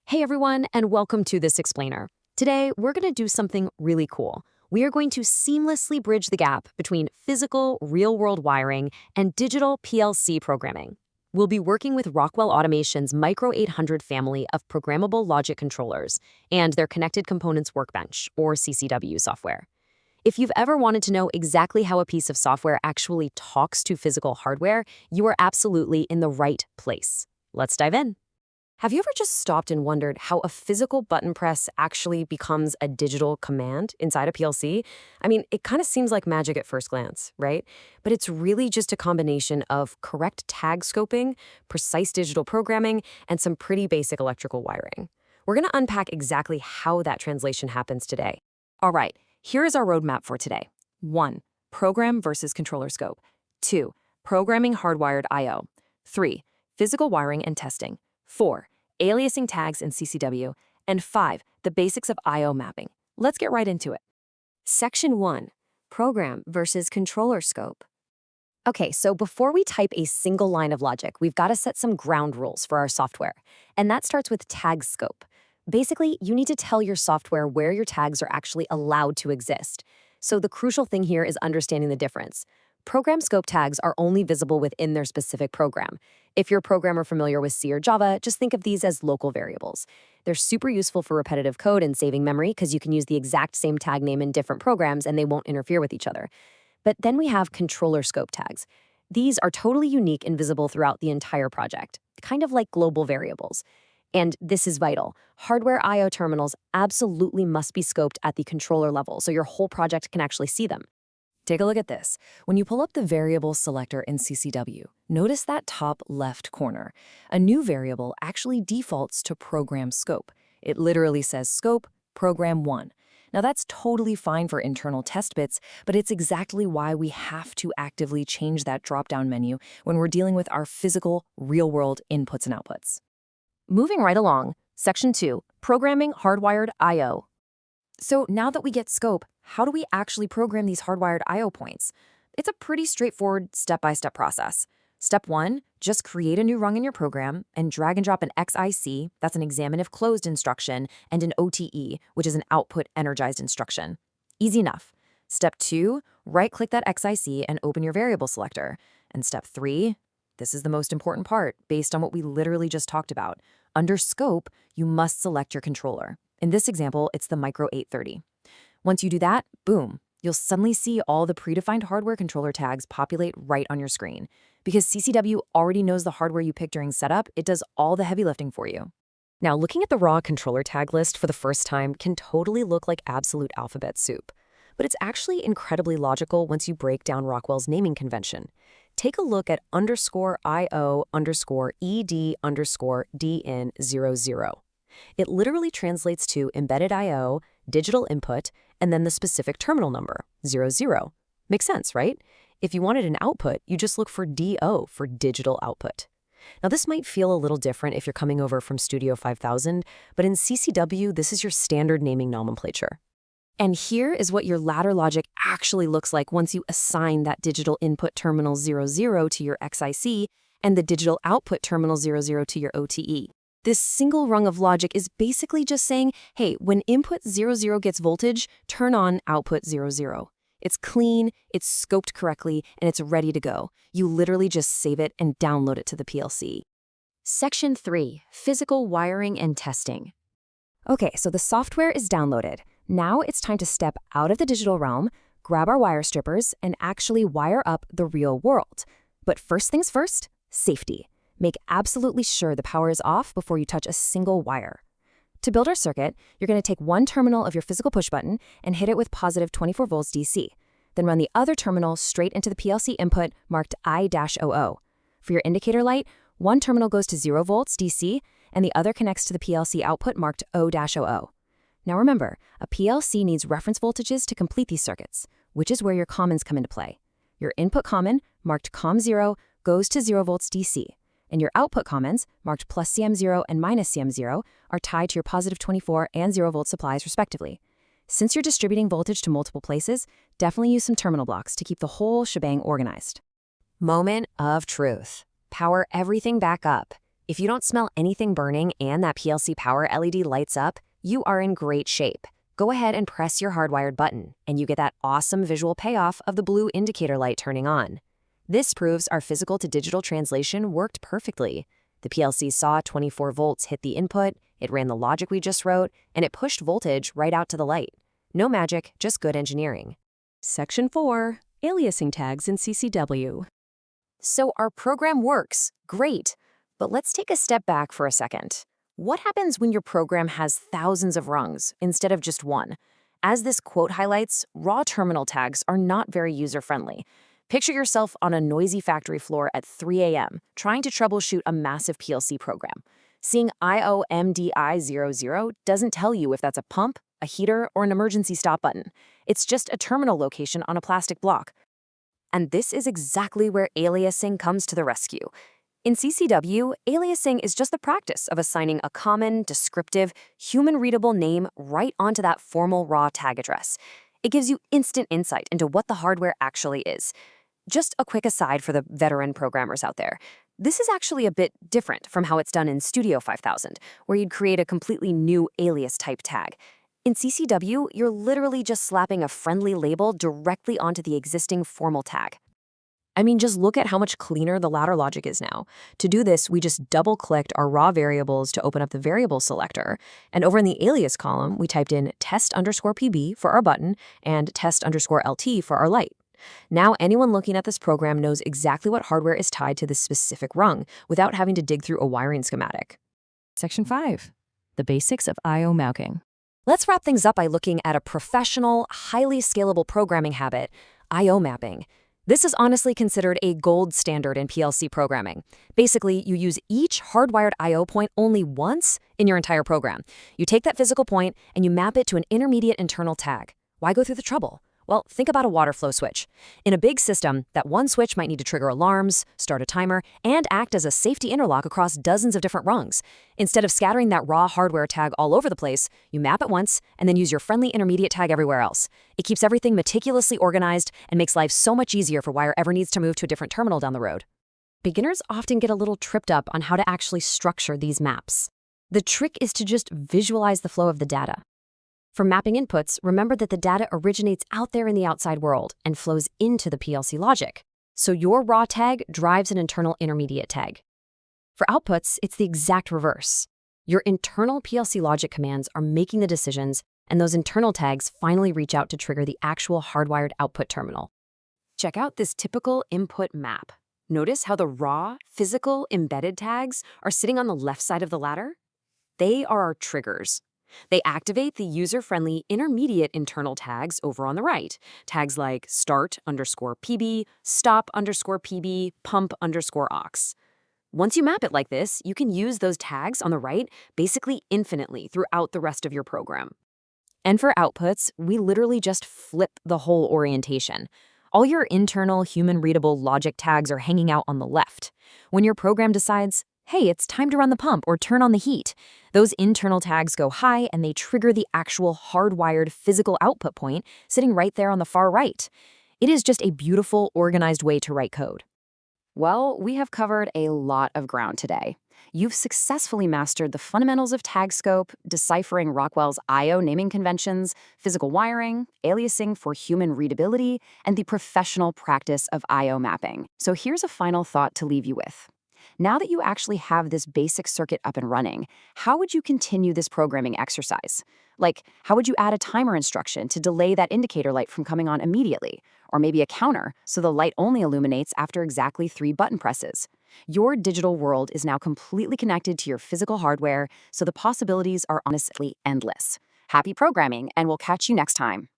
Hey everyone, and welcome to This Explainer. Today, we're going to do something really cool. We are going to seamlessly bridge the gap between physical, real-world wiring and digital PLC programming. We'll be working with Rockwell Automation's Micro800 family of programmable logic controllers and their Connected Components Workbench, or CCW software. If you've ever wanted to know exactly how a piece of software actually talks to physical hardware, you are absolutely in the right place. Let's dive in. Have you ever just stopped and wondered how a physical button press actually becomes a digital command inside a PLC? I mean, it kind of seems like magic at first glance, right? But it's really just a combination of correct tag scoping, precise digital programming, and some pretty basic electrical wiring. We're going to unpack exactly how that translation happens today. All right, here is our roadmap for today. 1. Program versus controller scope. 2. Programming hardwired I/O. 3. Physical wiring and testing. 4. Aliasing tags in CCW. And 5. The basics of I/O mapping. Let's get right into it. Section 1. Program versus controller scope. Okay, so before we type a single line of logic, we've got to set some ground rules for our software. And that starts with tag scope. Basically, you need to tell your software where your tags are actually allowed to exist. So the crucial thing here is understanding the difference. Program scope tags are only visible within their specific program. If you're a programmer familiar with C or Java, just think of these as local variables. They're super useful for repetitive code and saving memory because you can use the exact same tag name in different programs and they won't interfere with each other. But then we have controller scope tags. These are totally unique and visible throughout the entire project, kind of like global variables. And this is vital. Hardware I/O terminals absolutely must be scoped at the controller level so your whole project can actually see them. Take a look at this. When you pull up the variable selector in CCW, notice that top left corner. A new variable actually defaults to program scope. It literally says scope, program 1. Now that's totally fine for internal test bits, but it's exactly why we have to actively change that drop-down menu when we're dealing with our physical, real-world inputs and outputs. Moving right along, Section 2, Programming Hardwired I/O. So now that we get scope, how do we actually program these hardwired I/O points? It's a pretty straightforward step-by-step process. Step 1, just create a new rung in your program and drag and drop an XIC, that's an examine if closed instruction, and an OTE, which is an output energized instruction. Easy enough. Step 2, right-click that XIC and open your variable selector. And step 3, this is the most important part, based on what we literally just talked about. Under scope, you must select your controller. In this example, it's the Micro800. Once you do that, boom, you'll suddenly see all the predefined hardware controller tags populate right on your screen. Because CCW already knows the hardware you picked during setup, it does all the heavy lifting for you. Now, looking at the raw controller tag list for the first time can totally look like absolute alphabet soup. But it's actually incredibly logical once you break down Rockwell's naming convention. Take a look at _IO_ED_DIN00. It literally translates to embedded I/O, digital input, and then the specific terminal number, 00. Makes sense, right? If you wanted an output, you just look for DO for digital output. Now, this might feel a little different if you're coming over from Studio 5000, but in CCW, this is your standard naming nomenclature. And here is what your ladder logic actually looks like once you assign that digital input terminal 00 to your XIC and the digital output terminal 00 to your OTE. This single rung of logic is basically just saying, hey, when input 00 gets voltage, turn on output 00. It's clean, it's scoped correctly, and it's ready to go. You literally just save it and download it to the PLC. Section 3, Physical Wiring and Testing. Okay, so the software is downloaded. Now it's time to step out of the digital realm, grab our wire strippers, and actually wire up the real world. But first things first, safety. Make absolutely sure the power is off before you touch a single wire. To build our circuit, you're going to take one terminal of your physical push button and hit it with positive 24 volts DC. Then run the other terminal straight into the PLC input marked I-00. For your indicator light, one terminal goes to 0 volts DC and the other connects to the PLC output marked O-00. Now remember, a PLC needs reference voltages to complete these circuits, which is where your commons come into play. Your input common, marked COM0, goes to 0 volts DC. And your output commons, marked plus CM0 and minus CM0, are tied to your positive 24 and 0 volt supplies respectively. Since you're distributing voltage to multiple places, definitely use some terminal blocks to keep the whole shebang organized. Moment of truth. Power everything back up. If you don't smell anything burning and that PLC power LED lights up, you are in great shape. Go ahead and press your hardwired button, and you get that awesome visual payoff of the blue indicator light turning on. This proves our physical to digital translation worked perfectly. The PLC saw 24 volts hit the input, it ran the logic we just wrote, and it pushed voltage right out to the light. No magic, just good engineering. Section 4. Aliasing tags in CCW. So our program works. Great. But let's take a step back for a second. What happens when your program has thousands of rungs instead of just one? As this quote highlights, raw terminal tags are not very user-friendly. Picture yourself on a noisy factory floor at 3 a.m. trying to troubleshoot a massive PLC program. Seeing IOMDI00 doesn't tell you if that's a pump, a heater, or an emergency stop button. It's just a terminal location on a plastic block. And this is exactly where aliasing comes to the rescue. In CCW, aliasing is just the practice of assigning a common, descriptive, human-readable name right onto that formal raw tag address. It gives you instant insight into what the hardware actually is. Just a quick aside for the veteran programmers out there. This is actually a bit different from how it's done in Studio 5000, where you'd create a completely new alias-type tag. In CCW, you're literally just slapping a friendly label directly onto the existing formal tag. I mean, just look at how much cleaner the ladder logic is now. To do this, we just double-clicked our raw variables to open up the variable selector, and over in the alias column, we typed in test_PB for our button and test_LT for our light. Now, anyone looking at this program knows exactly what hardware is tied to this specific rung without having to dig through a wiring schematic. Section 5. The basics of I/O mapping. Let's wrap things up by looking at a professional, highly scalable programming habit, I/O mapping. This is honestly considered a gold standard in PLC programming. Basically, you use each hardwired I/O point only once in your entire program. You take that physical point and you map it to an intermediate internal tag. Why go through the trouble? Well, think about a water flow switch. In a big system, that one switch might need to trigger alarms, start a timer, and act as a safety interlock across dozens of different rungs. Instead of scattering that raw hardware tag all over the place, you map it once and then use your friendly intermediate tag everywhere else. It keeps everything meticulously organized and makes life so much easier for whoever ever needs to move to a different terminal down the road. Beginners often get a little tripped up on how to actually structure these maps. The trick is to just visualize the flow of the data. For mapping inputs, remember that the data originates out there in the outside world and flows into the PLC logic. So your raw tag drives an internal intermediate tag. For outputs, it's the exact reverse. Your internal PLC logic commands are making the decisions, and those internal tags finally reach out to trigger the actual hardwired output terminal. Check out this typical input map. Notice how the raw, physical, embedded tags are sitting on the left side of the ladder? They are our triggers. They activate the user-friendly intermediate internal tags over on the right. Tags like start_PB, stop_PB, pump_aux. Once you map it like this, you can use those tags on the right basically infinitely throughout the rest of your program. And for outputs, we literally just flip the whole orientation. All your internal human-readable logic tags are hanging out on the left. When your program decides, hey, it's time to run the pump or turn on the heat, those internal tags go high and they trigger the actual hardwired physical output point sitting right there on the far right. It is just a beautiful, organized way to write code. Well, we have covered a lot of ground today. You've successfully mastered the fundamentals of tag scope, deciphering Rockwell's I/O naming conventions, physical wiring, aliasing for human readability, and the professional practice of I/O mapping. So here's a final thought to leave you with. Now that you actually have this basic circuit up and running, how would you continue this programming exercise? Like, how would you add a timer instruction to delay that indicator light from coming on immediately? Or maybe a counter so the light only illuminates after exactly 3 button presses? Your digital world is now completely connected to your physical hardware, so the possibilities are honestly endless. Happy programming, and we'll catch you next time.